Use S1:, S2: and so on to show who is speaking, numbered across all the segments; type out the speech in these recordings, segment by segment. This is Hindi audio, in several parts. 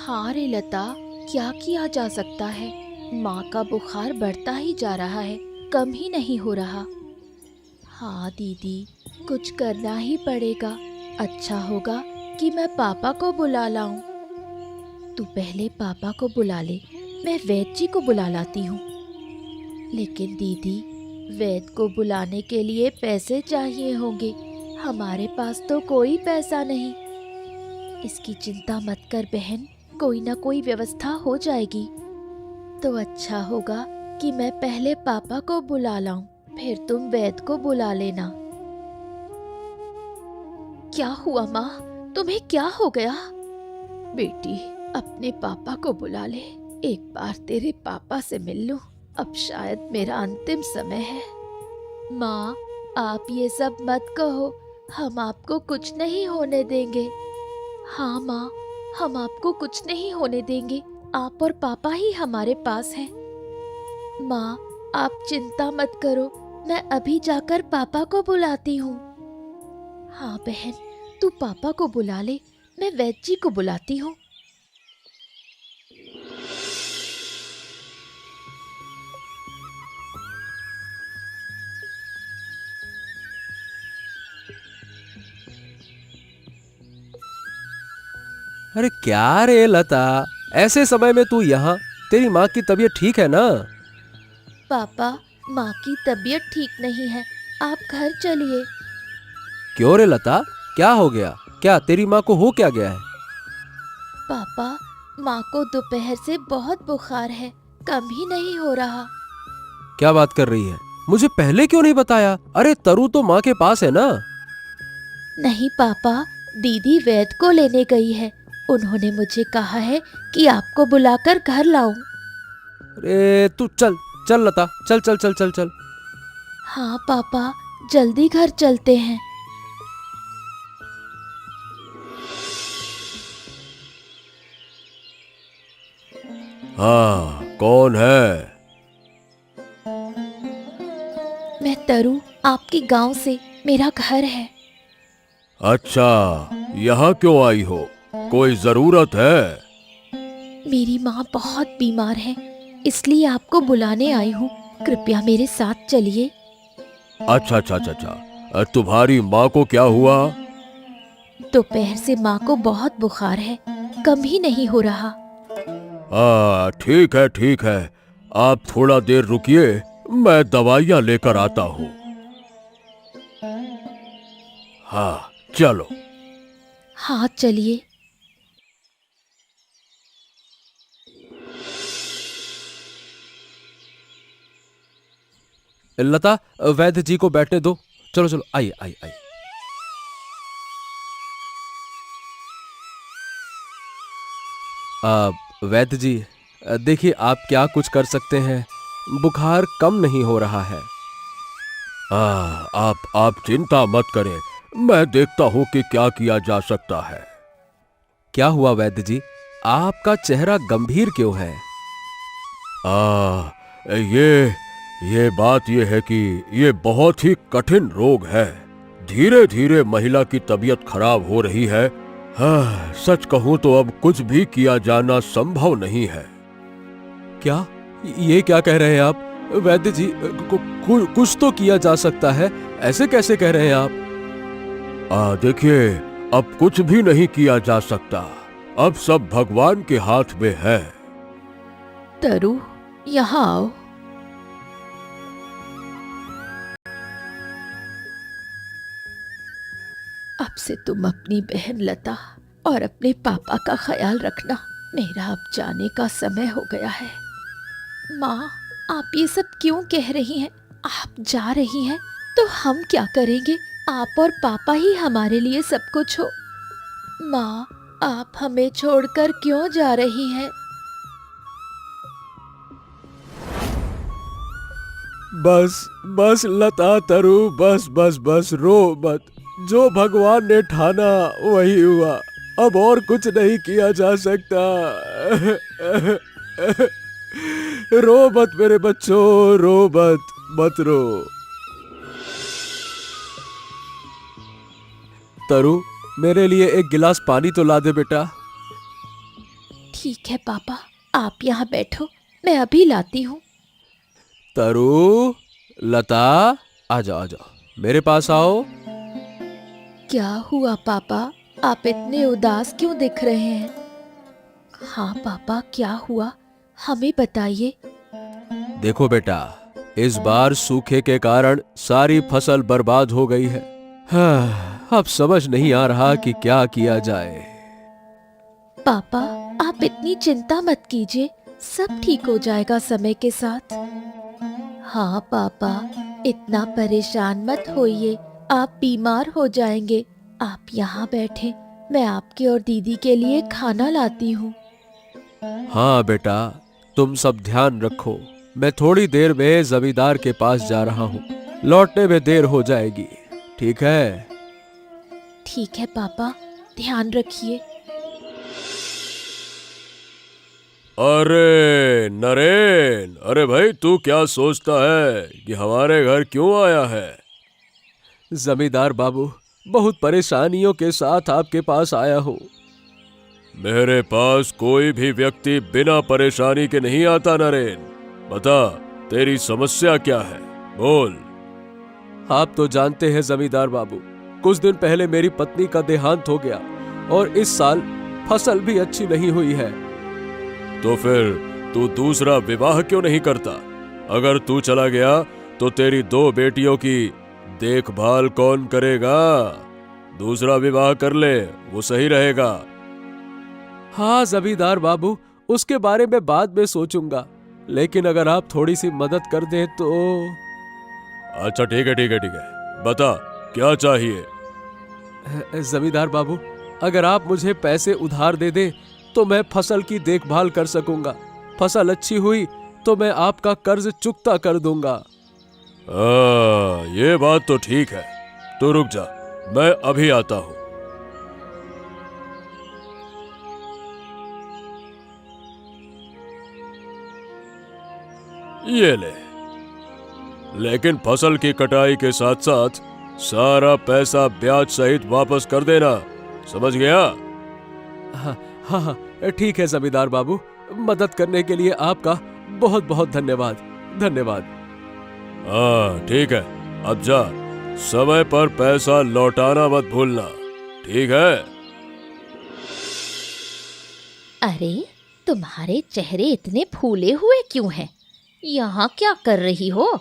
S1: हाँ रे लता, क्या किया जा सकता है। माँ का बुखार बढ़ता ही जा रहा है, कम ही नहीं हो रहा। हाँ दीदी, कुछ करना ही पड़ेगा। अच्छा होगा कि मैं पापा को बुला लाऊं। तू पहले पापा को बुला ले, मैं वैद्य जी को बुला लाती हूँ। लेकिन दीदी, वैद्य को बुलाने के लिए पैसे चाहिए होंगे। हमारे पास तो कोई पैसा नहीं। इसकी चिंता मत कर बहन, कोई ना कोई व्यवस्था हो जाएगी। तो अच्छा होगा कि मैं पहले पापा को बुला लाऊं, फिर तुम वैद्य को बुला लेना। क्या हुआ माँ, तुम्हें क्या हो गया? बेटी, अपने पापा को बुला ले। एक बार तेरे पापा से मिल लूं। अब शायद मेरा अंतिम समय है। माँ, आप ये सब मत कहो, हम आपको कुछ नहीं होने देंगे। हाँ माँ, हम आपको कुछ नहीं होने देंगे। आप और पापा ही हमारे पास हैं। माँ, आप चिंता मत करो, मैं अभी जाकर पापा को बुलाती हूँ। हाँ बहन, तू पापा को बुला ले, मैं वैद्य जी को बुलाती हूँ।
S2: अरे क्या रे लता, ऐसे समय में तू यहाँ? तेरी माँ की तबीयत ठीक है ना?
S1: पापा, माँ की तबीयत ठीक नहीं है, आप घर चलिए।
S2: क्यों रे लता, क्या हो गया? क्या तेरी माँ को हो क्या गया है?
S1: पापा, माँ को दोपहर से बहुत बुखार है, कम ही नहीं हो रहा।
S2: क्या बात कर रही है? मुझे पहले क्यों नहीं बताया? अरे तरु तो माँ के पास है ना?
S1: नहीं पापा, दीदी वैद्य को लेने गई है। उन्होंने मुझे कहा है कि आपको बुलाकर घर लाऊं।
S2: अरे तू चल चल लता, चल चल चल चल चल।
S1: हाँ पापा, जल्दी घर चलते हैं।
S2: हाँ, कौन है?
S1: मैं तरु, आपके गांव से, मेरा घर है।
S2: अच्छा, यहाँ क्यों आई हो? कोई जरूरत है?
S1: मेरी माँ बहुत बीमार है, इसलिए आपको बुलाने आई हूँ। कृपया मेरे साथ चलिए।
S2: अच्छा अच्छा अच्छा अच्छा, तुम्हारी माँ को क्या हुआ?
S1: दोपहर से माँ को बहुत बुखार है, कम ही नहीं हो रहा।
S2: हाँ ठीक है, आप थोड़ा देर रुकिए, मैं दवाइयाँ लेकर आता हूँ। हाँ चलो।
S1: हाँ चलिए।
S2: लता, वैद्य जी को बैठने दो। चलो चलो, आइए आइए आइए। वैद्य जी, देखिए आप क्या कुछ कर सकते हैं। बुखार कम नहीं हो रहा है। आप चिंता मत करें, मैं देखता हूँ कि क्या किया जा सकता है। क्या हुआ वैद्य जी, आपका चेहरा गंभीर क्यों है? आ, ये बात ये है कि ये बहुत ही कठिन रोग है। धीरे धीरे महिला की तबीयत खराब हो रही है। हाँ, सच कहूं तो अब कुछ भी किया जाना संभव नहीं है। क्या? ये क्या कह रहे हैं आप? वैद्य जी, कुछ तो किया जा सकता है, ऐसे कैसे कह रहे हैं आप? देखिए, अब कुछ भी नहीं किया जा सकता। अब सब भगवान के हाथ में है।
S1: तरु, यहाँ आओ। अब से तुम अपनी बहन लता और अपने पापा का ख्याल रखना। मेरा अब जाने का समय हो गया है। माँ, आप ये सब क्यों कह रही हैं? आप जा रही हैं तो हम क्या करेंगे? आप और पापा ही हमारे लिए सब कुछ हो। माँ, आप हमें छोड़कर क्यों जा रही हैं?
S2: बस बस लता तरु, बस बस बस रो मत। जो भगवान ने ठाना वही हुआ, अब और कुछ नहीं किया जा सकता। रो मत मेरे बच्चों, रो मत, मत रो। तरु, मेरे लिए एक गिलास पानी तो ला दे बेटा।
S1: ठीक है पापा, आप यहाँ बैठो, मैं अभी लाती हूँ।
S2: तरु, लता, आ जाओ आ जाओ, मेरे पास आओ।
S1: क्या हुआ पापा, आप इतने उदास क्यों दिख रहे हैं? हाँ पापा, क्या हुआ, हमें बताइए।
S2: देखो बेटा, इस बार सूखे के कारण सारी फसल बर्बाद हो गई है। हाँ, अब समझ नहीं आ रहा कि क्या किया जाए।
S1: पापा, आप इतनी चिंता मत कीजिए, सब ठीक हो जाएगा समय के साथ। हाँ पापा, इतना परेशान मत होइए, आप बीमार हो जाएंगे। आप यहाँ बैठे, मैं आपके और दीदी के लिए खाना लाती हूँ।
S2: हाँ बेटा, तुम सब ध्यान रखो। मैं थोड़ी देर में जमींदार के पास जा रहा हूँ, लौटने में देर हो जाएगी। ठीक है?
S1: ठीक है पापा, ध्यान रखिए।
S2: अरे नरेन, अरे भाई तू क्या सोचता है कि हमारे घर क्यों आया है? जमींदार बाबू, बहुत परेशानियों के साथ आपके पास आया हूँ। मेरे पास कोई भी व्यक्ति बिना परेशानी के नहीं आता नरेन। बता, तेरी समस्या क्या है, बोल। आप तो जानते हैं जमींदार बाबू, कुछ दिन पहले मेरी पत्नी का देहांत हो गया और इस साल फसल भी अच्छी नहीं हुई है। तो फिर तू दूसरा विवाह क्यों नहीं करता? अगर तू चला गया तो तेरी 2 बेटियों की देखभाल कौन करेगा? दूसरा विवाह कर ले, वो सही रहेगा। हाँ जमींदार बाबू, उसके बारे में बाद में सोचूंगा, लेकिन अगर आप थोड़ी सी मदद कर दें तो। अच्छा ठीक है ठीक है ठीक है, बता क्या चाहिए? जमींदार बाबू, अगर आप मुझे पैसे उधार दे दें तो मैं फसल की देखभाल कर सकूंगा। फसल अच्छी हुई तो मैं आपका कर्ज चुकता कर दूंगा। ये बात तो ठीक है, तो रुक जा, मैं अभी आता हूं। ये ले, लेकिन फसल की कटाई के साथ साथ सारा पैसा ब्याज सहित वापस कर देना, समझ गया? हाँ हाँ, ठीक है जमींदार बाबू, मदद करने के लिए आपका बहुत बहुत धन्यवाद। धन्यवाद। हाँ ठीक है, अब जा, समय पर पैसा लौटाना मत भूलना, ठीक है?
S1: अरे, तुम्हारे चेहरे इतने फूले हुए क्यों हैं? यहाँ क्या कर रही हो?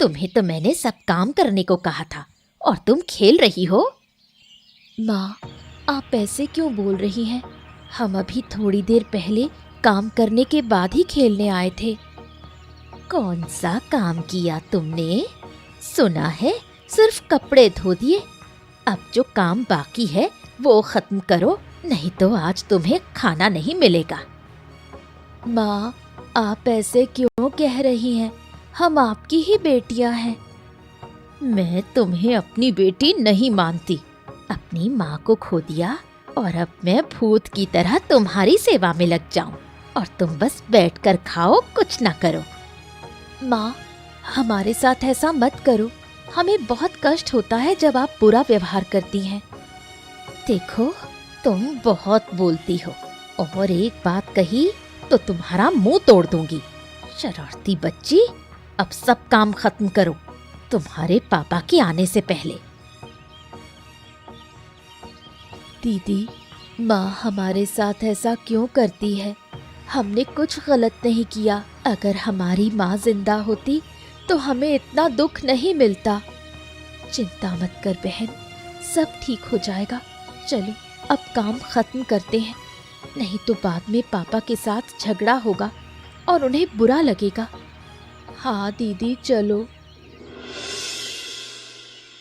S1: तुम्हें तो मैंने सब काम करने को कहा था और तुम खेल रही हो। माँ, आप ऐसे क्यों बोल रही हैं? हम अभी थोड़ी देर पहले काम करने के बाद ही खेलने आए थे। कौन सा काम किया तुमने? सुना है सिर्फ कपड़े धो दिए। अब जो काम बाकी है वो खत्म करो, नहीं तो आज तुम्हें खाना नहीं मिलेगा। माँ, आप ऐसे क्यों कह रही हैं? हम आपकी ही बेटियां हैं। मैं तुम्हें अपनी बेटी नहीं मानती। अपनी माँ को खो दिया और अब मैं भूत की तरह तुम्हारी सेवा में लग जाऊं और तुम बस बैठकर खाओ, कुछ ना करो। माँ, हमारे साथ ऐसा मत करो, हमें बहुत कष्ट होता है जब आप बुरा व्यवहार करती हैं। देखो, तुम बहुत बोलती हो और एक बात कही तो तुम्हारा मुंह तोड़ दूंगी। शरारती बच्ची, अब सब काम खत्म करो, तुम्हारे पापा के आने से पहले। दीदी, माँ हमारे साथ ऐसा क्यों करती है? हमने कुछ गलत नहीं किया। अगर हमारी माँ जिंदा होती तो हमें इतना दुख नहीं मिलता। चिंता मत कर बहन, सब ठीक हो जाएगा। चलो अब काम खत्म करते हैं, नहीं तो बाद में पापा के साथ झगड़ा होगा और उन्हें बुरा लगेगा। हाँ दीदी, चलो।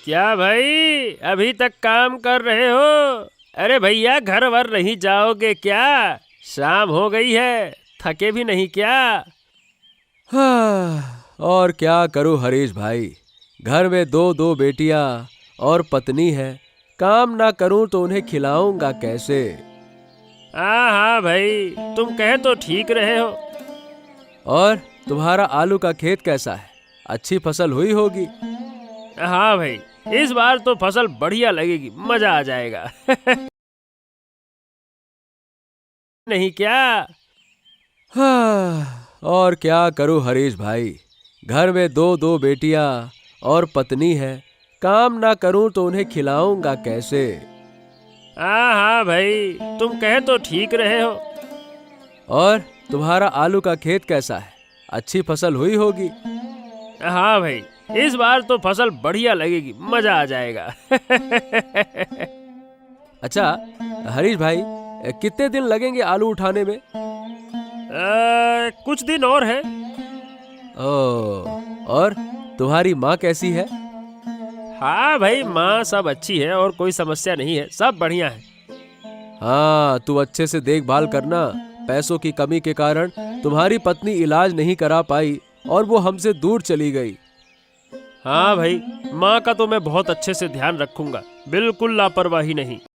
S3: क्या भाई, अभी तक काम कर रहे हो? अरे भैया, घर वर नहीं जाओगे क्या? शाम हो गई है, थके भी नहीं क्या?
S2: हाँ, और क्या करूं हरीश भाई, घर में 2 बेटियां और पत्नी है। काम ना करूं तो उन्हें खिलाऊंगा कैसे?
S3: हाँ हाँ भाई, तुम कहे तो ठीक रहे हो।
S2: और तुम्हारा आलू का खेत कैसा है? अच्छी फसल हुई होगी।
S3: हाँ भाई, इस बार तो फसल बढ़िया लगेगी, मजा आ जाएगा। नहीं क्या?
S2: हाँ, और क्या करूं हरीश भाई, घर में दो दो बेटियां और पत्नी है, काम ना करूं तो उन्हें खिलाऊंगा कैसे।
S3: हाँ हाँ भाई, तुम कहे तो ठीक रहे हो।
S2: और तुम्हारा आलू का खेत कैसा है, अच्छी फसल हुई होगी।
S3: हाँ भाई, इस बार तो फसल बढ़िया लगेगी, मजा आ जाएगा।
S2: अच्छा हरीश भाई, कितने दिन लगेंगे आलू उठाने में।
S3: कुछ दिन और है।
S2: और तुम्हारी माँ कैसी है।
S3: हाँ भाई, माँ सब अच्छी है और कोई समस्या नहीं है, सब बढ़िया है।
S2: हाँ, तू अच्छे से देखभाल करना, पैसों की कमी के कारण तुम्हारी पत्नी इलाज नहीं करा पाई और वो हमसे दूर चली गई।
S3: हाँ भाई, माँ का तो मैं बहुत अच्छे से ध्यान रखूंगा, बिल्कुल लापरवाही नहीं।